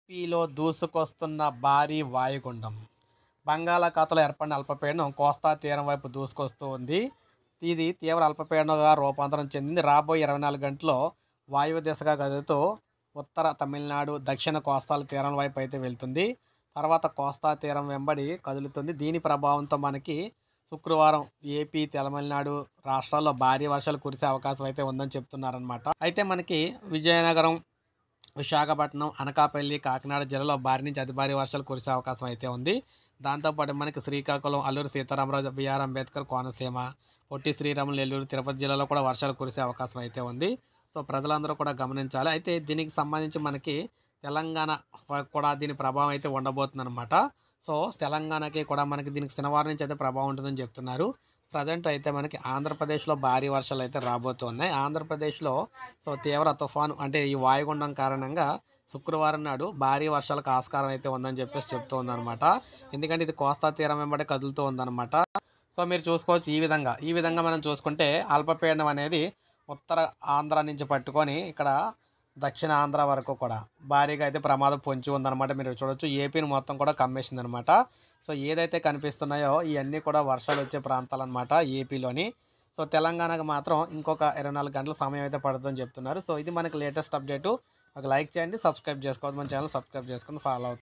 ఏపీలో దూసుకొస్తున్న భారీ వాయుగుండం. బంగాళాఖాతంలో ఏర్పడిన అల్పపీడనం కోస్తా తీరం వైపు దూసుకొస్తూ ఉంది. ఇది తీవ్ర అల్పపీడనంగా రూపాంతరం చెందింది. రాబోయే 24 గంటల్లో వాయువ్య దిశగా కదులుతూ ఉత్తర తమిళనాడు, దక్షిణ కోస్తాల తీరం వైపు అయితే వెళ్తుంది. తర్వాత కోస్తా తీరం వెంబడి కదులుతుంది. దీని ప్రభావంతో మనకి శుక్రవారం ఏపీ, తమిళనాడు రాష్ట్రాల్లో భారీ వర్షాలు కురిసే అవకాశం అయితే ఉందని చెప్తున్నారనమాట. అయితే మనకి విజయనగరం, విశాఖపట్నం, అనకాపల్లి, కాకినాడ జిల్లాలో భారీ నుంచి అతి భారీ వర్షాలు కురిసే అవకాశం అయితే ఉంది. దాంతోపాటు మనకి శ్రీకాకుళం, అల్లూరు సీతారామరాజు, బిఆర్ అంబేద్కర్ కోనసీమ, పొట్టి శ్రీరాములు, నెల్లూరు, తిరుపతి జిల్లాలో కూడా వర్షాలు కురిసే అవకాశం అయితే ఉంది. సో ప్రజలందరూ కూడా గమనించాలి. అయితే దీనికి సంబంధించి మనకి తెలంగాణ కూడా దీని ప్రభావం అయితే ఉండబోతుందన్నమాట. సో తెలంగాణకి కూడా మనకి దీనికి శనివారం నుంచి అయితే ప్రభావం ఉంటుందని చెప్తున్నారు. ప్రజెంట్ అయితే మనకి ఆంధ్రప్రదేశ్లో భారీ వర్షాలు అయితే రాబోతున్నాయి. ఆంధ్రప్రదేశ్లో సో తీవ్ర తుఫాను అంటే ఈ వాయుగుండం కారణంగా శుక్రవారం నాడు భారీ వర్షాలకు ఆస్కారం అయితే ఉందని చెప్పేసి చెప్తూ ఉందన్నమాట. ఎందుకంటే ఇది కోస్తా తీరం వెంబడి కదులుతూ ఉందన్నమాట. సో మీరు చూసుకోవచ్చు ఈ విధంగా మనం చూసుకుంటే అల్పపీడనం అనేది ఉత్తర ఆంధ్ర నుంచి పట్టుకొని ఇక్కడ దక్షిణ ఆంధ్ర వరకు కూడా భారీగా అయితే ప్రమాదం పొంచి ఉందన్నమాట. మీరు చూడొచ్చు ఏపీని మొత్తం కూడా కమ్మేసింది అనమాట. సో ఏదైతే కనిపిస్తున్నాయో ఇవన్నీ కూడా వర్షాలు వచ్చే ప్రాంతాలు అనమాట ఏపీలోని. సో తెలంగాణకు మాత్రం ఇంకొక 24 గంటల సమయం అయితే పడుతుందని చెప్తున్నారు. సో ఇది మనకి లేటెస్ట్ అప్డేటు. ఒక లైక్ చేయండి, సబ్స్క్రైబ్ చేసుకోవద్దు, మన ఛానల్ సబ్స్క్రైబ్ చేసుకొని ఫాలో అవుతుంది.